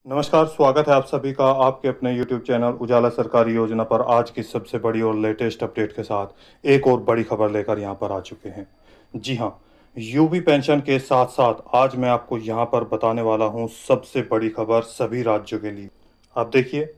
नमस्कार, स्वागत है आप सभी का आपके अपने YouTube चैनल उजाला सरकारी योजना पर। आज की सबसे बड़ी और लेटेस्ट अपडेट के साथ एक और बड़ी खबर लेकर यहाँ पर आ चुके हैं। जी हाँ, यूपी पेंशन के साथ साथ आज मैं आपको यहाँ पर बताने वाला हूँ सबसे बड़ी खबर सभी राज्यों के लिए। आप देखिए,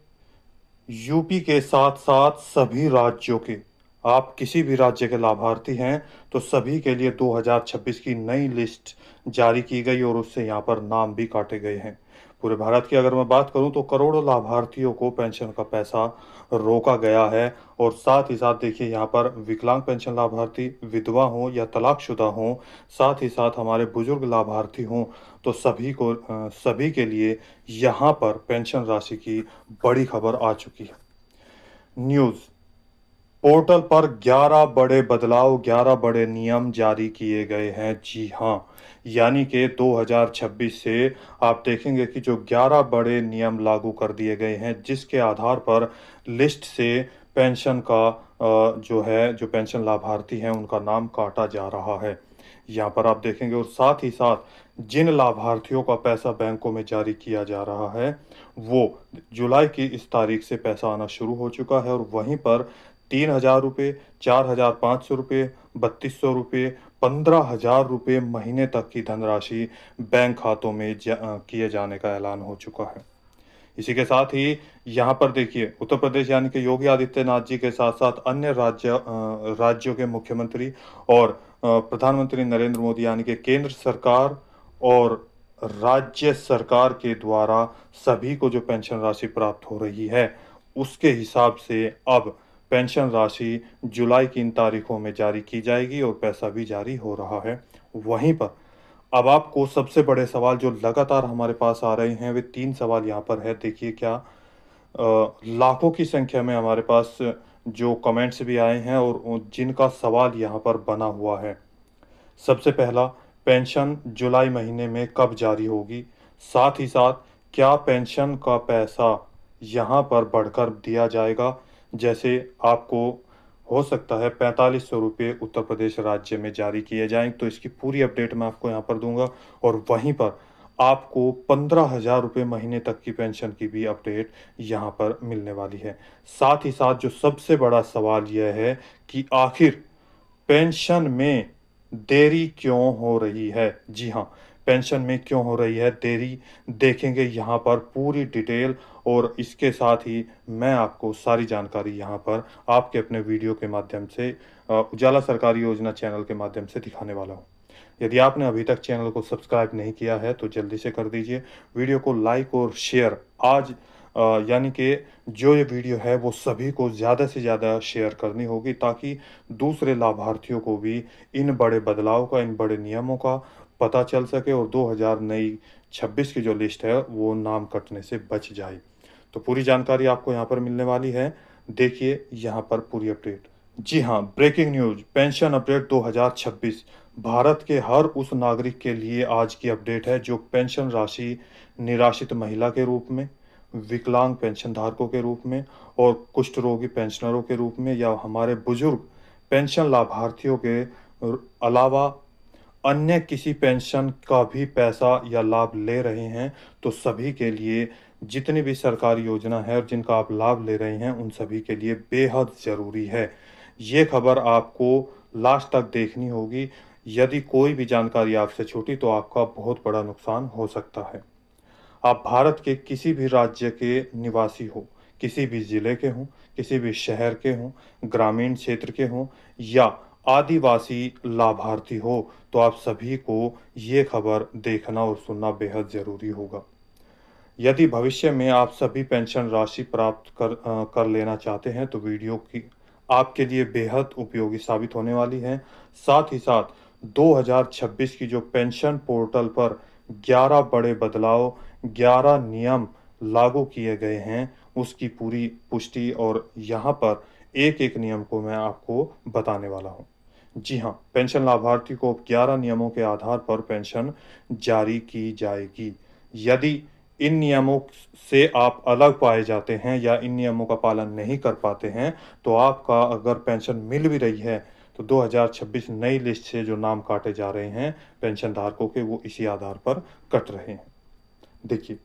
यूपी के साथ साथ सभी राज्यों के, आप किसी भी राज्य के लाभार्थी हैं तो सभी के लिए 2026 की नई लिस्ट जारी की गई और उससे यहाँ पर नाम भी काटे गए हैं। पूरे भारत की अगर मैं बात करूं तो करोड़ों लाभार्थियों को पेंशन का पैसा रोका गया है। और साथ ही साथ देखिए, यहाँ पर विकलांग पेंशन लाभार्थी विधवा हों या तलाकशुदा हों, साथ ही साथ हमारे बुजुर्ग लाभार्थी हों, तो सभी के लिए यहाँ पर पेंशन राशि की बड़ी खबर आ चुकी है। न्यूज़ पोर्टल पर 11 बड़े बदलाव, 11 बड़े नियम जारी किए गए हैं। जी हाँ, यानी कि 2026 से आप देखेंगे कि जो 11 बड़े नियम लागू कर दिए गए हैं, जिसके आधार पर लिस्ट से पेंशन का जो पेंशन लाभार्थी हैं उनका नाम काटा जा रहा है। यहाँ पर आप देखेंगे, और साथ ही साथ जिन लाभार्थियों का पैसा बैंकों में जारी किया जा रहा है, वो जुलाई की इस तारीख से पैसा आना शुरू हो चुका है। और वहीं पर 3,000 रुपये, 4,500 रुपये, 3,200 रुपये, 15,000 रुपये महीने तक की धनराशि बैंक खातों में किए जाने का ऐलान हो चुका है। इसी के साथ ही यहाँ पर देखिए, उत्तर प्रदेश यानी कि योगी आदित्यनाथ जी के साथ साथ अन्य राज्यों के मुख्यमंत्री और प्रधानमंत्री नरेंद्र मोदी यानी कि केंद्र सरकार और राज्य सरकार के द्वारा सभी को जो पेंशन राशि प्राप्त हो रही है, उसके हिसाब से अब पेंशन राशि जुलाई की इन तारीखों में जारी की जाएगी और पैसा भी जारी हो रहा है। वहीं पर अब आपको सबसे बड़े सवाल जो लगातार हमारे पास आ रहे हैं, वे 3 सवाल यहाँ पर है। देखिए, क्या लाखों की संख्या में हमारे पास जो कमेंट्स भी आए हैं और जिनका सवाल यहाँ पर बना हुआ है। सबसे पहला, पेंशन जुलाई महीने में कब जारी होगी? साथ ही साथ क्या पेंशन का पैसा यहाँ पर बढ़कर दिया जाएगा? जैसे आपको हो सकता है 4,500 रुपये उत्तर प्रदेश राज्य में जारी किए जाएं, तो इसकी पूरी अपडेट मैं आपको यहाँ पर दूंगा। और वहीं पर आपको 15,000 रुपये महीने तक की पेंशन की भी अपडेट यहाँ पर मिलने वाली है। साथ ही साथ जो सबसे बड़ा सवाल यह है कि आखिर पेंशन में देरी क्यों हो रही है? जी हाँ, पेंशन में क्यों हो रही है देरी, देखेंगे यहाँ पर पूरी डिटेल। और इसके साथ ही मैं आपको सारी जानकारी यहाँ पर आपके अपने वीडियो के माध्यम से उजाला सरकारी योजना चैनल के माध्यम से दिखाने वाला हूँ। यदि आपने अभी तक चैनल को सब्सक्राइब नहीं किया है तो जल्दी से कर दीजिए। वीडियो को लाइक और शेयर आज यानी कि जो ये वीडियो है वो सभी को ज़्यादा से ज़्यादा शेयर करनी होगी, ताकि दूसरे लाभार्थियों को भी इन बड़े बदलाव का, इन बड़े नियमों का पता चल सके और 2026 की जो लिस्ट है वो नाम कटने से बच जाए। तो पूरी जानकारी आपको यहाँ पर मिलने वाली है। देखिए यहाँ पर पूरी अपडेट। जी हाँ, breaking news, pension update 2026। Bharat के हर उस नागरिक के लिए आज की अपडेट है जो पेंशन राशि निराश्रित महिला के रूप में, विकलांग पेंशन धारकों के रूप में और कुष्ठ रोगी पेंशनरों के रूप में, या हमारे बुजुर्ग पेंशन लाभार्थियों के अलावा अन्य किसी पेंशन का भी पैसा या लाभ ले रहे हैं, तो सभी के लिए जितनी भी सरकारी योजना है और जिनका आप लाभ ले रहे हैं, उन सभी के लिए बेहद ज़रूरी है। ये खबर आपको लास्ट तक देखनी होगी। यदि कोई भी जानकारी आपसे छूटी तो आपका बहुत बड़ा नुकसान हो सकता है। आप भारत के किसी भी राज्य के निवासी हो, किसी भी ज़िले के हों, किसी भी शहर के हों, ग्रामीण क्षेत्र के हों या आदिवासी लाभार्थी हो, तो आप सभी को ये खबर देखना और सुनना बेहद ज़रूरी होगा। यदि भविष्य में आप सभी पेंशन राशि प्राप्त कर लेना चाहते हैं तो वीडियो की आपके लिए बेहद उपयोगी साबित होने वाली है। साथ ही साथ 2026 की जो पेंशन पोर्टल पर 11 बड़े बदलाव, 11 नियम लागू किए गए हैं, उसकी पूरी पुष्टि और यहाँ पर एक-एक नियम को मैं आपको बताने वाला हूँ। जी हाँ, पेंशन लाभार्थी को 11 नियमों के आधार पर पेंशन जारी की जाएगी। यदि इन नियमों से आप अलग पाए जाते हैं या इन नियमों का पालन नहीं कर पाते हैं, तो आपका अगर पेंशन मिल भी रही है, तो 2026 नई लिस्ट से जो नाम काटे जा रहे हैं पेंशन धारकों के, वो इसी आधार पर कट रहे हैं। देखिए,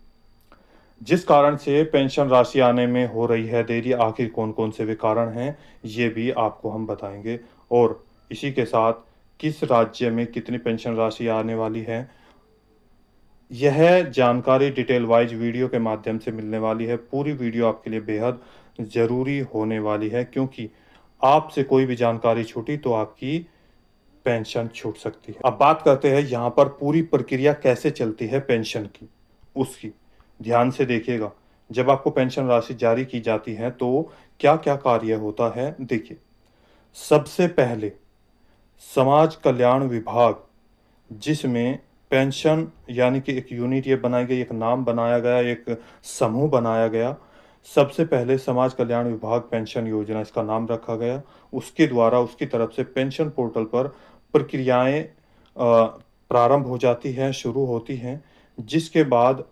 जिस कारण से पेंशन राशि आने में हो रही है देरी, आखिर कौन-कौन से वे कारण हैं, ये भी आपको हम बताएँगे। और इसी के साथ किस राज्य में कितनी पेंशन राशि आने वाली है, यह जानकारी डिटेल वाइज़ वीडियो के माध्यम से मिलने वाली है। पूरी वीडियो आपके लिए बेहद ज़रूरी होने वाली है, क्योंकि आपसे कोई भी जानकारी छूटी तो आपकी पेंशन छूट सकती है। अब बात करते हैं यहाँ पर पूरी प्रक्रिया कैसे चलती है पेंशन की, उसकी। ध्यान से देखिएगा, जब आपको पेंशन राशि जारी की जाती है तो क्या-क्या कार्य होता है, देखिए। सबसे पहले समाज कल्याण विभाग, जिसमें पेंशन यानी कि एक यूनिट ये बनाई गई, एक नाम बनाया गया, एक समूह बनाया गया। सबसे पहले समाज कल्याण विभाग पेंशन योजना इसका नाम रखा गया। उसके द्वारा उसकी तरफ से पेंशन पोर्टल पर प्रक्रियाएँ प्रारंभ हो जाती हैं, शुरू होती हैं, जिसके बाद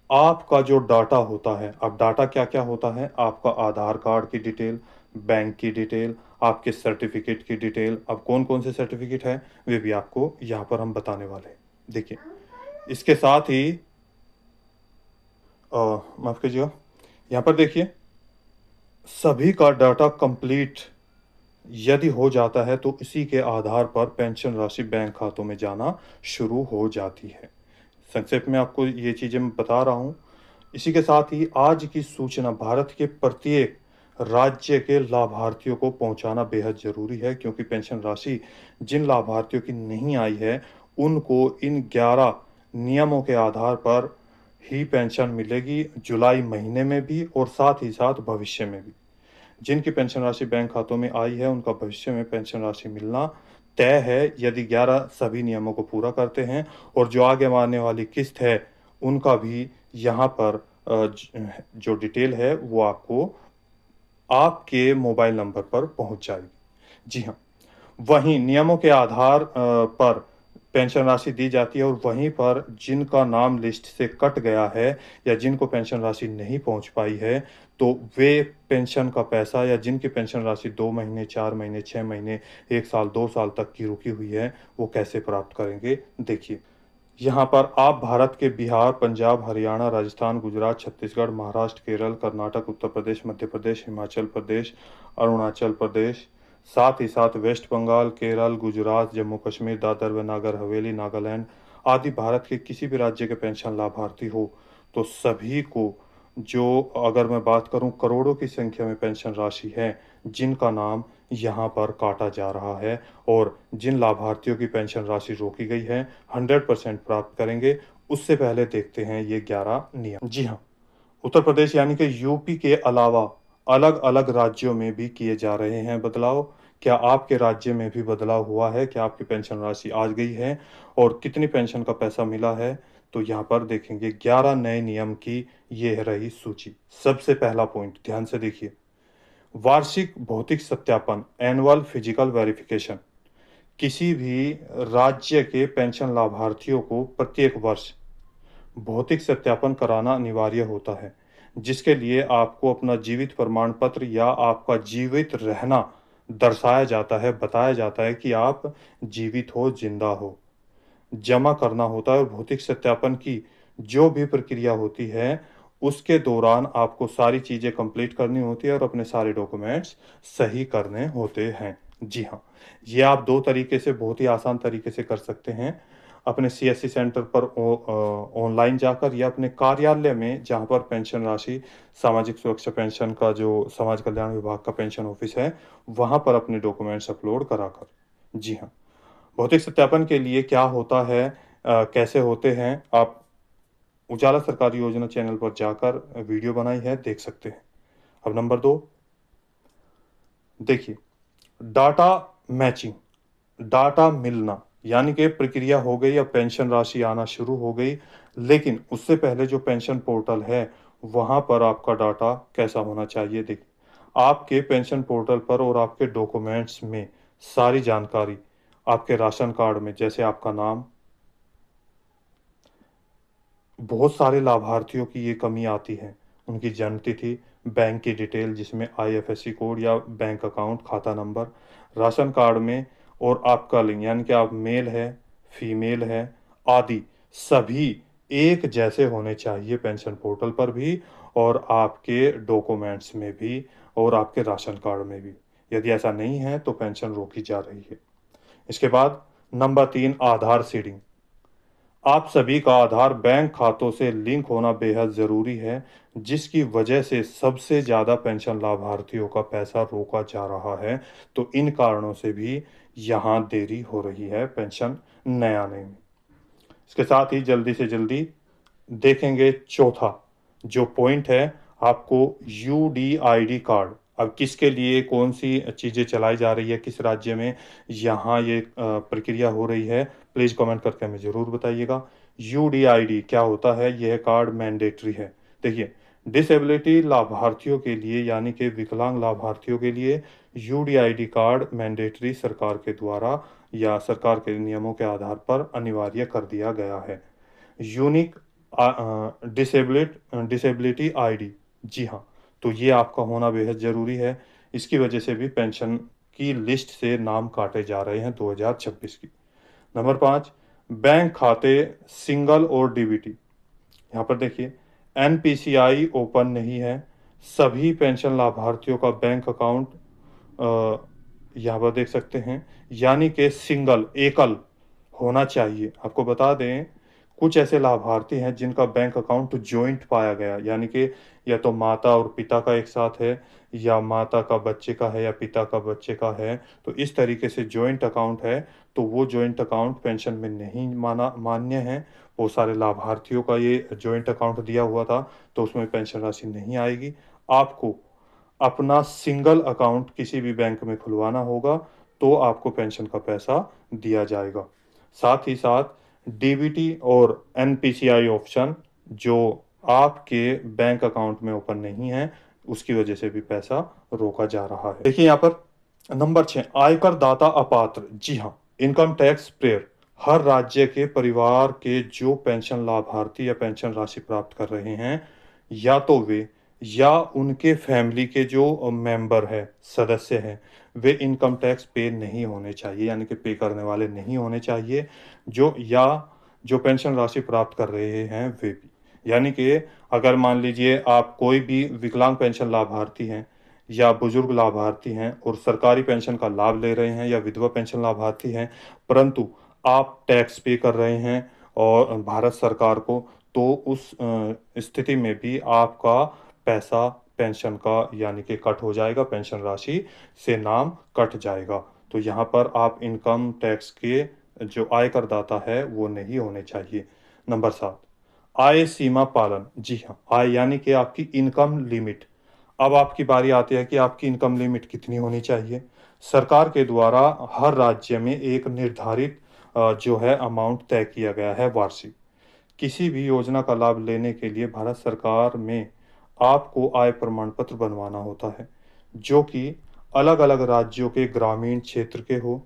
आपका जो डाटा होता है, अब डाटा क्या-क्या होता है? आपका आधार कार्ड की डिटेल, बैंक की डिटेल, आपके सर्टिफ़िकेट की डिटेल। अब कौन-कौन से सर्टिफ़िकेट हैं, वे भी आपको यहाँ पर हम बताने वाले हैं। देखिए, इसके साथ ही माफ़ कीजिएगा, यहाँ पर देखिए, सभी का डाटा कंप्लीट यदि हो जाता है, तो इसी के आधार पर पेंशन राशि बैंक खातों में जाना शुरू हो जाती है। संक्षेप में आपको ये चीज़ें मैं बता रहा हूँ। इसी के साथ ही आज की सूचना भारत के प्रत्येक राज्य के लाभार्थियों को पहुंचाना बेहद ज़रूरी है, क्योंकि पेंशन राशि जिन लाभार्थियों की नहीं आई है, उनको इन 11 नियमों के आधार पर ही पेंशन मिलेगी, जुलाई महीने में भी और साथ ही साथ भविष्य में भी। जिनकी पेंशन राशि बैंक खातों में आई है, उनका भविष्य में पेंशन राशि मिलना तय है, यदि 11 सभी नियमों को पूरा करते हैं। और जो आगे आने वाली किस्त है, उनका भी यहाँ पर जो डिटेल है, वो आपको आपके मोबाइल नंबर पर पहुँच जाएगी। जी हाँ। वहीं नियमों के आधार पर पेंशन राशि दी जाती है, और वहीं पर जिनका नाम लिस्ट से कट गया है या जिनको पेंशन राशि नहीं पहुंच पाई है, तो वे पेंशन का पैसा, या जिनकी पेंशन राशि 2 महीने, 4 महीने, 6 महीने, 1 साल, 2 साल तक की रुकी हुई है, वो कैसे प्राप्त करेंगे? देखिए, यहाँ पर आप भारत के बिहार, पंजाब, हरियाणा, राजस्थान, गुजरात, छत्तीसगढ़, महाराष्ट्र, केरल, कर्नाटक, उत्तर प्रदेश, मध्य प्रदेश, हिमाचल प्रदेश, अरुणाचल प्रदेश, साथ ही साथ वेस्ट बंगाल, केरल, गुजरात, जम्मू कश्मीर, दादर व नागर हवेली, नागालैंड आदि भारत के किसी भी राज्य के पेंशन लाभार्थी हो, तो सभी को, जो अगर मैं बात करूं, करोड़ों की संख्या में पेंशन राशि है, जिनका नाम यहाँ पर काटा जा रहा है, और जिन लाभार्थियों की पेंशन राशि रोकी गई है, 100% प्राप्त करेंगे। उससे पहले देखते हैं ये 11 नियम। जी हाँ, उत्तर प्रदेश यानी कि यूपी के अलावा अलग-अलग राज्यों में भी किए जा रहे हैं बदलाव। क्या आपके राज्य में भी बदलाव हुआ है? क्या आपकी पेंशन राशि आ गई है? और कितनी पेंशन का पैसा मिला है? तो यहाँ पर देखेंगे 11 नए नियम की ये रही सूची। सबसे पहला पॉइंट ध्यान से देखिए, वार्षिक भौतिक सत्यापन, एनुअल फिजिकल वेरिफिकेशन। किसी भी राज्य के पेंशन लाभार्थियों को प्रत्येक वर्ष भौतिक सत्यापन कराना अनिवार्य होता है, जिसके लिए आपको अपना जीवित प्रमाण पत्र या आपका जीवित रहना दर्शाया जाता है, बताया जाता है कि आप जीवित हो, जिंदा हो, जमा करना होता है। और भौतिक सत्यापन की जो भी प्रक्रिया होती है, उसके दौरान आपको सारी चीज़ें कंप्लीट करनी होती है और अपने सारे डॉक्यूमेंट्स सही करने होते हैं। जी हाँ, ये आप 2 तरीके से, बहुत ही आसान तरीके से कर सकते हैं। अपने सीएससी सेंटर पर ऑनलाइन जाकर, या अपने कार्यालय में जहाँ पर पेंशन राशि, सामाजिक सुरक्षा पेंशन का जो समाज कल्याण विभाग का पेंशन ऑफिस है, वहाँ पर अपने डॉक्यूमेंट्स अपलोड कराकर। जी हाँ। भौतिक सत्यापन के लिए क्या होता है, कैसे होते हैं, आप उजाला सरकारी योजना चैनल पर जाकर वीडियो बनाई है, देख सकते हैं। अब नंबर 2, देखिए, डाटा मैचिंग, डाटा मिलना, यानी कि प्रक्रिया हो गई, अब पेंशन राशि आना शुरू हो गई, लेकिन उससे पहले जो पेंशन पोर्टल है, वहाँ पर आपका डाटा कैसा होना चाहिए? देखिए, आपके पेंशन पोर्टल पर और आपके डॉक्यूमेंट्स में सारी जानकारी, आपके राशन कार्ड में जैसे आपका नाम, बहुत सारे लाभार्थियों की ये कमी आती है, उनकी जन्मतिथि, बैंक की डिटेल जिसमें आईएफएससी कोड या बैंक अकाउंट खाता नंबर, राशन कार्ड में, और आपका लिंग, यानी कि आप मेल है, फीमेल है, आदि सभी एक जैसे होने चाहिए पेंशन पोर्टल पर भी और आपके डॉक्यूमेंट्स में भी और आपके राशन कार्ड में भी। यदि ऐसा नहीं है तो पेंशन रोकी जा रही है। इसके बाद नंबर 3, आधार सीडिंग। आप सभी का आधार बैंक खातों से लिंक होना बेहद ज़रूरी है, जिसकी वजह से सबसे ज़्यादा पेंशन लाभार्थियों का पैसा रोका जा रहा है। तो इन कारणों से भी यहाँ देरी हो रही है पेंशन नए आने में। इसके साथ ही जल्दी से जल्दी देखेंगे चौथा जो पॉइंट है, आपको यूडीआईडी कार्ड। अब किसके लिए कौन सी चीज़ें चलाई जा रही है, किस राज्य में यहाँ ये प्रक्रिया हो रही है, प्लीज़ कमेंट करके हमें ज़रूर बताइएगा। यूडीआईडी क्या होता है? यह कार्ड मैंडेटरी है। देखिए, डिसेबिलिटी लाभार्थियों के लिए यानी कि विकलांग लाभार्थियों के लिए यूडीआईडी कार्ड मैंडेटरी सरकार के द्वारा या सरकार के नियमों के आधार पर अनिवार्य कर दिया गया है। यूनिक डिसेबिलिटी आईडी, जी हाँ, तो ये आपका होना बेहद ज़रूरी है। इसकी वजह से भी पेंशन की लिस्ट से नाम काटे जा रहे हैं 2026 की। नंबर 5, बैंक खाते सिंगल और डीबीटी। यहाँ पर देखिए, एनपीसीआई ओपन नहीं है। सभी पेंशन लाभार्थियों का बैंक अकाउंट यहाँ पर देख सकते हैं, यानी कि सिंगल एकल होना चाहिए। आपको बता दें, कुछ ऐसे लाभार्थी हैं जिनका बैंक अकाउंट जॉइंट पाया गया, यानी कि या तो माता और पिता का एक साथ है या माता का बच्चे का है या पिता का बच्चे का है। तो इस तरीके से जॉइंट अकाउंट है, तो वो जॉइंट अकाउंट पेंशन में नहीं मान्य है। वो सारे लाभार्थियों का ये जॉइंट अकाउंट दिया हुआ था, तो उसमें पेंशन राशि नहीं आएगी। आपको अपना सिंगल अकाउंट किसी भी बैंक में खुलवाना होगा, तो आपको पेंशन का पैसा दिया जाएगा। साथ ही साथ डीबीटी और एनपीसीआई ऑप्शन जो आपके बैंक अकाउंट में ओपन नहीं है, उसकी वजह से भी पैसा रोका जा रहा है। देखिए यहाँ पर नंबर 6, आयकर दाता अपात्र। जी हाँ, इनकम टैक्स पेयर। हर राज्य के परिवार के जो पेंशन लाभार्थी या पेंशन राशि प्राप्त कर रहे हैं, या तो वे या उनके फैमिली के जो मेंबर है, सदस्य हैं, वे इनकम टैक्स पे नहीं होने चाहिए, यानी कि पे करने वाले नहीं होने चाहिए। जो पेंशन राशि प्राप्त कर रहे हैं वे भी, यानी कि अगर मान लीजिए आप कोई भी विकलांग पेंशन लाभार्थी हैं या बुजुर्ग लाभार्थी हैं और सरकारी पेंशन का लाभ ले रहे हैं या विधवा पेंशन लाभार्थी हैं, परंतु आप टैक्स पे कर रहे हैं और भारत सरकार को, तो उस स्थिति में भी आपका पैसा पेंशन का यानी कि कट हो जाएगा, पेंशन राशि से नाम कट जाएगा। तो यहाँ पर आप इनकम टैक्स के जो आय करदाता है वो नहीं होने चाहिए। नंबर 7, आय सीमा पालन। जी हाँ, आय यानी कि आपकी इनकम लिमिट। अब आपकी बारी आती है कि आपकी इनकम लिमिट कितनी होनी चाहिए। सरकार के द्वारा हर राज्य में एक निर्धारित जो है अमाउंट तय किया गया है वार्षिक। किसी भी योजना का लाभ लेने के लिए भारत सरकार में आपको आय प्रमाण पत्र बनवाना होता है, जो कि अलग-अलग राज्यों के ग्रामीण क्षेत्र के हो,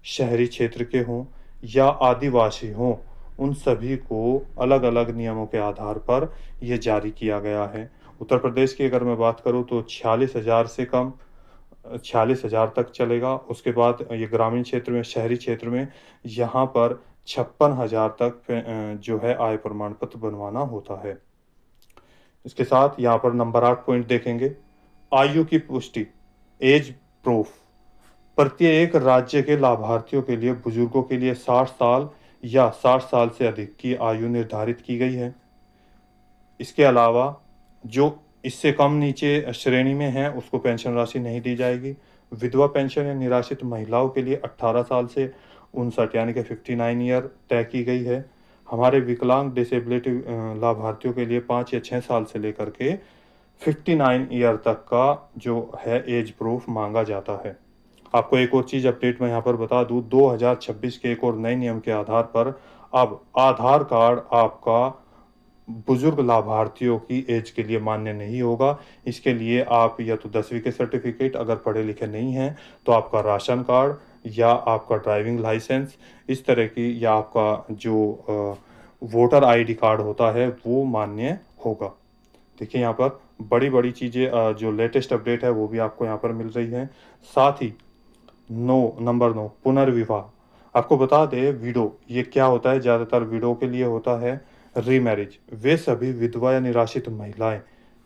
शहरी क्षेत्र के हों या आदिवासी हों, उन सभी को अलग-अलग नियमों के आधार पर ये जारी किया गया है। उत्तर प्रदेश की अगर मैं बात करूँ तो 46,000 से कम 46,000 तक चलेगा। उसके बाद ये ग्रामीण क्षेत्र में, शहरी क्षेत्र में यहाँ पर 56,000 तक जो है आय प्रमाण पत्र बनवाना होता है। इसके साथ यहाँ पर नंबर 8 पॉइंट देखेंगे, आयु की पुष्टि, एज प्रूफ। प्रत्येक राज्य के लाभार्थियों के लिए, बुजुर्गों के लिए 60 साल या 60 साल से अधिक की आयु निर्धारित की गई है। इसके अलावा जो इससे कम नीचे श्रेणी में है उसको पेंशन राशि नहीं दी जाएगी। विधवा पेंशन या निराश्रित महिलाओं के लिए 18 साल से 59 यानी कि 59 ईयर तय की गई है। हमारे विकलांग डिसेबिलिटी लाभार्थियों के लिए 5 या 6 साल से लेकर के 59 ईयर तक का जो है एज प्रूफ मांगा जाता है। आपको एक और चीज़ अपडेट मैं यहाँ पर बता दूँ, 2026 के एक और नए नियम के आधार पर अब आधार कार्ड आपका बुजुर्ग लाभार्थियों की एज के लिए मान्य नहीं होगा। इसके लिए आप या तो 10वीं के सर्टिफिकेट, अगर पढ़े लिखे नहीं हैं तो आपका राशन कार्ड या आपका ड्राइविंग लाइसेंस, इस तरह की, या आपका जो वोटर आईडी कार्ड होता है वो मान्य होगा। देखिए यहाँ पर बड़ी-बड़ी चीज़ें जो लेटेस्ट अपडेट है वो भी आपको यहाँ पर मिल रही हैं। साथ ही नंबर 9, पुनर्विवाह। आपको बता दें, विडो ये क्या होता है? ज़्यादातर विडो के लिए होता है। रीमैरिज, वे सभी विधवा या निराश्रित महिलाएं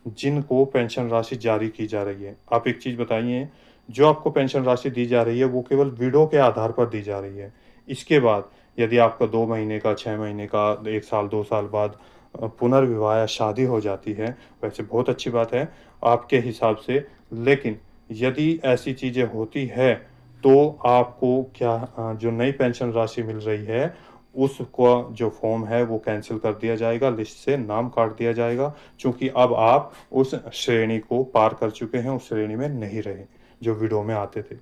जिनको पेंशन राशि जारी की जा रही है। आप एक चीज़ बताइए, जो आपको पेंशन राशि दी जा रही है वो केवल विडो के आधार पर दी जा रही है। इसके बाद यदि आपका 2 महीने का, 6 महीने का, 1 साल, 2 साल बाद पुनर्विवाह या शादी हो जाती है, वैसे बहुत अच्छी बात है आपके हिसाब से। लेकिन यदि ऐसी चीज़ें होती है तो आपको क्या जो नई पेंशन राशि मिल रही है उसका जो फॉर्म है वो कैंसिल कर दिया जाएगा, लिस्ट से नाम काट दिया जाएगा, क्योंकि अब आप उस श्रेणी को पार कर चुके हैं, उस श्रेणी में नहीं रहे जो विडो में आते थे।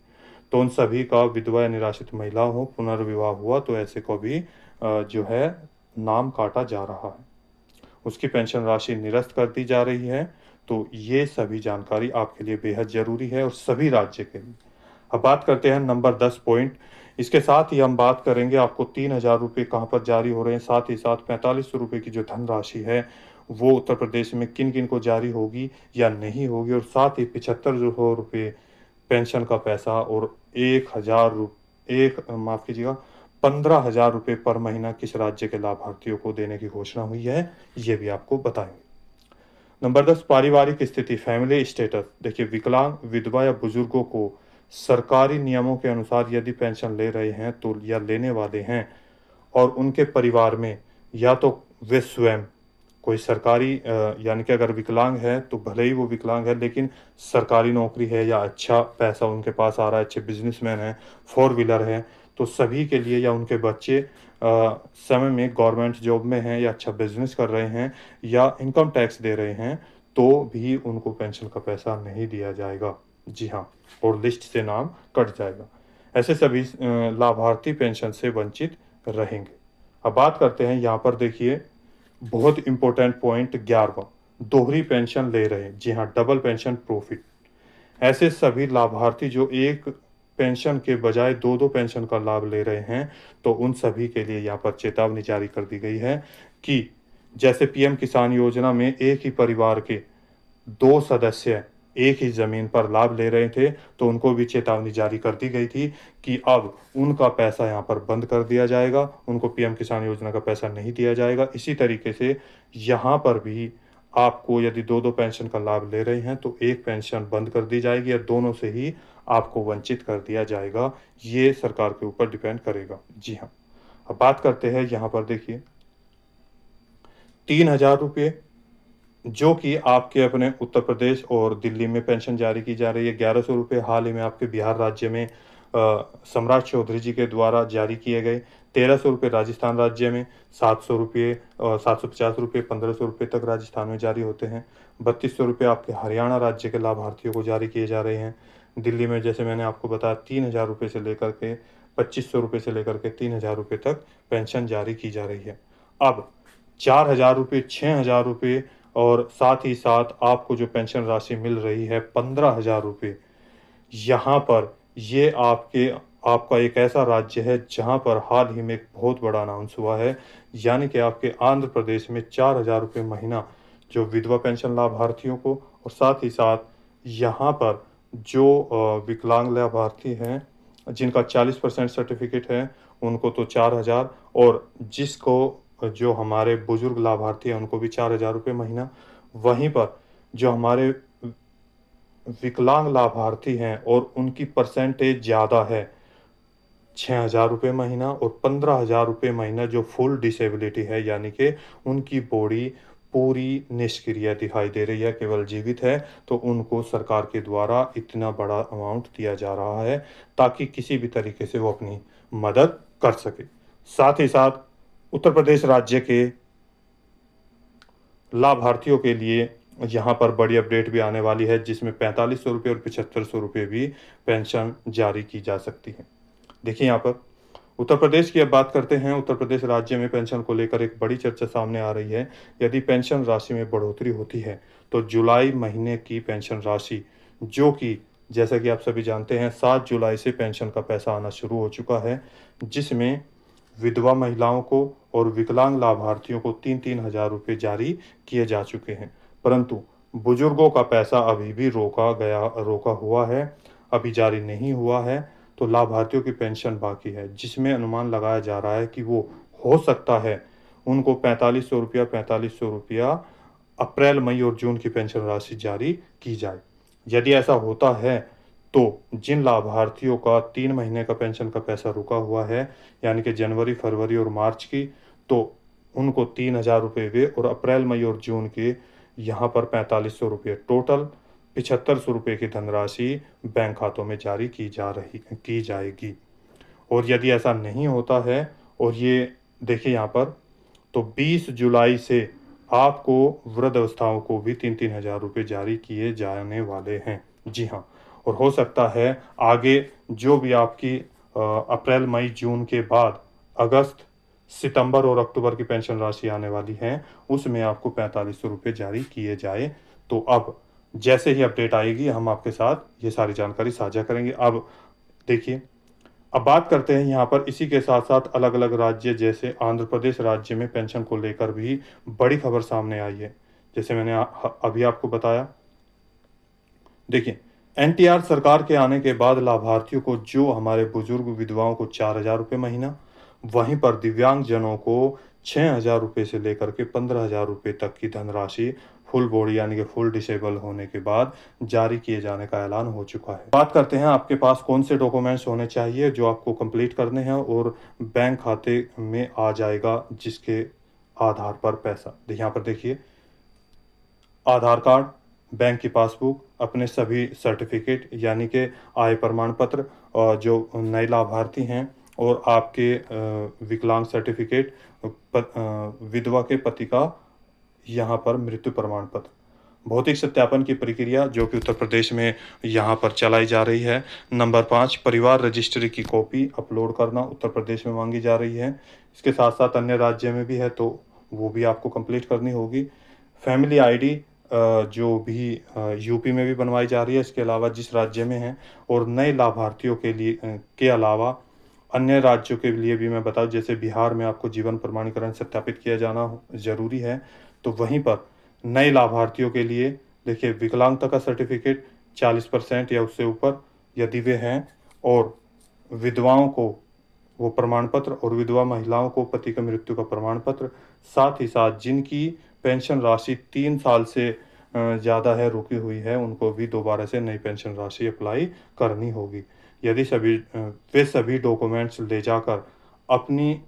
तो उन सभी का, विधवा या निराश्रित महिला हो, पुनर्विवाह हुआ तो ऐसे को भी जो है नाम काटा जा रहा है, उसकी पेंशन राशि निरस्त कर दी जा रही है। तो ये सभी जानकारी आपके लिए बेहद ज़रूरी है और सभी राज्य के लिए। अब बात करते हैं नंबर 10 पॉइंट। इसके साथ ही हम बात करेंगे आपको 3,000 रुपये कहाँ पर जारी हो रहे हैं, साथ ही साथ 4500 रुपये की जो धनराशि है वो उत्तर प्रदेश में किन किन को जारी होगी या नहीं होगी, और साथ ही 75 रुपये पेंशन का पैसा और 15,000 रुपये पर महीना किस राज्य के लाभार्थियों को देने की घोषणा हुई है, ये भी आपको बताएंगे। नंबर 10, पारिवारिक स्थिति, फैमिली स्टेटस। देखिए, विकलांग, विधवा या बुजुर्गों को सरकारी नियमों के अनुसार यदि पेंशन ले रहे हैं तो या लेने वाले हैं और उनके परिवार में या तो वे स्वयं कोई सरकारी यानी कि अगर विकलांग है तो भले ही वो विकलांग है लेकिन सरकारी नौकरी है या अच्छा पैसा उनके पास आ रहा है, अच्छे बिजनेसमैन हैं, फोर व्हीलर है, तो सभी के लिए, या उनके बच्चे समय में गवर्नमेंट जॉब में हैं या अच्छा बिजनेस कर रहे हैं या इनकम टैक्स दे रहे हैं, तो भी उनको पेंशन का पैसा नहीं दिया जाएगा। जी हाँ, और लिस्ट से नाम कट जाएगा। ऐसे सभी लाभार्थी पेंशन से वंचित रहेंगे। अब बात करते हैं यहाँ पर, देखिए बहुत इंपॉर्टेंट पॉइंट 11वां, दोहरी पेंशन ले रहे हैं। जी हाँ, डबल पेंशन प्रॉफिट। ऐसे सभी लाभार्थी जो एक पेंशन के बजाय दो दो पेंशन का लाभ ले रहे हैं, तो उन सभी के लिए यहाँ पर चेतावनी जारी कर दी गई है कि जैसे पीएम किसान योजना में एक ही परिवार के दो सदस्य एक ही जमीन पर लाभ ले रहे थे, तो उनको भी चेतावनी जारी कर दी गई थी कि अब उनका पैसा यहाँ पर बंद कर दिया जाएगा, उनको पीएम किसान योजना का पैसा नहीं दिया जाएगा। इसी तरीके से यहाँ पर भी आपको यदि दो दो पेंशन का लाभ ले रहे हैं तो एक पेंशन बंद कर दी जाएगी या दोनों से ही आपको वंचित कर दिया जाएगा। ये सरकार के ऊपर डिपेंड करेगा। जी हाँ, अब बात करते हैं यहाँ पर, देखिए 3,000 रुपये जो कि आपके अपने उत्तर प्रदेश और दिल्ली में पेंशन जारी की जा रही है। 1,100 रुपये हाल ही में आपके बिहार राज्य में सम्राट चौधरी जी के द्वारा जारी किए गए। 1,300 रुपये राजस्थान राज्य में, 700 रुपये, 750 रुपये, 1,500 रुपये तक राजस्थान में जारी होते हैं। 3,200 रुपये आपके हरियाणा राज्य के लाभार्थियों को जारी किए जा रहे हैं। दिल्ली में जैसे मैंने आपको बताया 3,000 रुपये से लेकर के 2,500 रुपये से लेकर के 3,000 रुपये तक पेंशन जारी की जा रही है। अब 4,000 रुपये, 6,000 रुपये और साथ ही साथ आपको जो पेंशन राशि मिल रही है 15,000 रुपये, यहाँ पर ये आपका एक ऐसा राज्य है जहाँ पर हाल ही में एक बहुत बड़ा अनाउंस हुआ है, यानी कि आपके आंध्र प्रदेश में 4,000 रुपये महीना जो विधवा पेंशन लाभार्थियों को, और साथ ही साथ यहाँ पर जो विकलांग लाभार्थी हैं जिनका 40% सर्टिफिकेट है उनको तो 4,000, और जिसको जो हमारे बुजुर्ग लाभार्थी हैं उनको भी 4,000 रुपये महीना। वहीं पर जो हमारे विकलांग लाभार्थी हैं और उनकी परसेंटेज ज़्यादा है, 6,000 रुपये महीना और 15,000 रुपये महीना जो फुल डिसेबिलिटी है, यानी कि उनकी बॉडी पूरी निष्क्रिय दिखाई दे रही है, केवल जीवित है, तो उनको सरकार के द्वारा इतना बड़ा अमाउंट दिया जा रहा है ताकि किसी भी तरीके से वो अपनी मदद कर सके। साथ ही साथ उत्तर प्रदेश राज्य के लाभार्थियों के लिए यहाँ पर बड़ी अपडेट भी आने वाली है, जिसमें 4,500 रुपये और 7,500 रुपये भी पेंशन जारी की जा सकती है। देखिए यहाँ पर उत्तर प्रदेश की अब बात करते हैं। उत्तर प्रदेश राज्य में पेंशन को लेकर एक बड़ी चर्चा सामने आ रही है। यदि पेंशन राशि में बढ़ोतरी होती है तो जुलाई महीने की पेंशन राशि, जो कि जैसा कि आप सभी जानते हैं 7 जुलाई से पेंशन का पैसा आना शुरू हो चुका है, जिसमें विधवा महिलाओं को और विकलांग लाभार्थियों को 3-3 हज़ार रुपये जारी किए जा चुके हैं, परंतु बुजुर्गों का पैसा अभी भी रोका हुआ है, अभी जारी नहीं हुआ है। तो लाभार्थियों की पेंशन बाकी है, जिसमें अनुमान लगाया जा रहा है कि वो हो सकता है उनको 4500 रुपया अप्रैल, मई और जून की पेंशन राशि जारी की जाए। यदि ऐसा होता है तो जिन लाभार्थियों का 3 महीने का पेंशन का पैसा रुका हुआ है, यानी कि जनवरी, फरवरी और मार्च की, तो उनको 3000 रुपये वे और अप्रैल, मई और जून के यहाँ पर 4500 रुपये, टोटल 7500 रुपये की धनराशि बैंक खातों में जारी की जाएगी। और यदि ऐसा नहीं होता है, और ये देखिए यहाँ पर, तो 20 जुलाई से आपको वृद्धावस्थाओं को भी 3-3 हज़ार रुपये जारी किए जाने वाले हैं। जी हाँ, और हो सकता है आगे जो भी आपकी अप्रैल, मई, जून के बाद अगस्त, सितंबर और अक्टूबर की पेंशन राशि आने वाली है, उसमें आपको 4500 रुपये जारी किए जाए। तो अब जैसे ही अपडेट आएगी हम आपके साथ ये सारी जानकारी साझा करेंगे। अब देखिए, अब बात करते हैं यहाँ पर इसी के साथ-साथ अलग-अलग राज्य, जैसे आंध्र प्रदेश राज्य में पेंशन को लेकर भी बड़ी खबर सामने आई है। जैसे मैंने अभी आपको बताया। देखिए, एनटीआर सरकार के आने के बाद लाभार्थियों को, जो हमारे बुजुर्ग विधवाओं को 4000 रुपये महीना, वहीं पर दिव्यांगजनों को 6000 रुपये से लेकर के 15000 रुपये तक की धनराशि फुल बॉडी यानी कि फुल डिसेबल होने के बाद जारी किए जाने का ऐलान हो चुका है। बात करते हैं आपके पास कौन से डॉक्यूमेंट्स होने चाहिए जो आपको कंप्लीट करने हैं और बैंक खाते में आ जाएगा जिसके आधार पर पैसा। यहाँ पर देखिए, आधार कार्ड, बैंक की पासबुक, अपने सभी सर्टिफिकेट यानी कि आय प्रमाण पत्र, और जो नए लाभार्थी हैं, और आपके विकलांग सर्टिफिकेट, विधवा के पति का यहाँ पर मृत्यु प्रमाण पत्र, भौतिक सत्यापन की प्रक्रिया जो कि उत्तर प्रदेश में यहाँ पर चलाई जा रही है। नंबर 5, परिवार रजिस्ट्री की कॉपी अपलोड करना उत्तर प्रदेश में मांगी जा रही है। इसके साथ साथ अन्य राज्य में भी है तो वो भी आपको कंप्लीट करनी होगी। फैमिली आईडी जो भी यूपी में भी बनवाई जा रही है, इसके अलावा जिस राज्य में है, और नए लाभार्थियों के लिए के अलावा अन्य राज्यों के लिए भी मैं बताऊं, जैसे बिहार में आपको जीवन प्रमाणीकरण सत्यापित किया जाना जरूरी है, तो वहीं पर नए लाभार्थियों के लिए देखिए, विकलांगता का सर्टिफिकेट 40% या उससे ऊपर यदि वे हैं, और विधवाओं को वो प्रमाण पत्र, और विधवा महिलाओं को पति की मृत्यु का प्रमाण पत्र, साथ ही साथ जिनकी पेंशन राशि 3 साल से ज़्यादा है, रुकी हुई है, उनको भी दोबारा से नई पेंशन राशि अप्लाई करनी होगी। यदि वे सभी डॉक्यूमेंट्स ले जाकर अपनी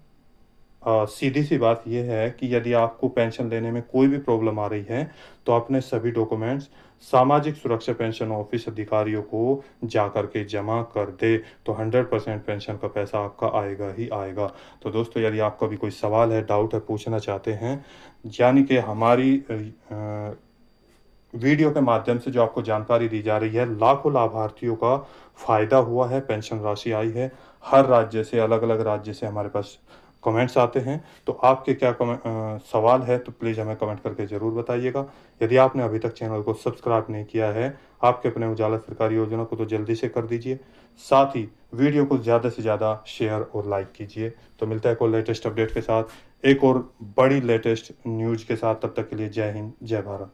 सीधी सी बात यह है कि यदि आपको पेंशन लेने में कोई भी प्रॉब्लम आ रही है, तो अपने सभी डॉक्यूमेंट्स सामाजिक सुरक्षा पेंशन ऑफिस अधिकारियों को जाकर के जमा कर दे, तो 100% पेंशन का पैसा आपका आएगा ही आएगा। तो दोस्तों, यदि आपका भी कोई सवाल है, डाउट है, पूछना चाहते हैं, यानी कि हमारी वीडियो के माध्यम से जो आपको जानकारी दी जा रही है, लाखों लाभार्थियों का फ़ायदा हुआ है, पेंशन राशि आई है। हर राज्य से, अलग-अलग राज्य से हमारे पास कमेंट्स आते हैं, तो आपके क्या सवाल है तो प्लीज़ हमें कमेंट करके ज़रूर बताइएगा। यदि आपने अभी तक चैनल को सब्सक्राइब नहीं किया है, आपके अपने उजाला सरकारी योजना को, तो जल्दी से कर दीजिए। साथ ही वीडियो को ज़्यादा से ज़्यादा शेयर और लाइक कीजिए। तो मिलता है एक और लेटेस्ट अपडेट के साथ, एक और बड़ी लेटेस्ट न्यूज़ के साथ। तब तक के लिए जय हिंद, जय भारत।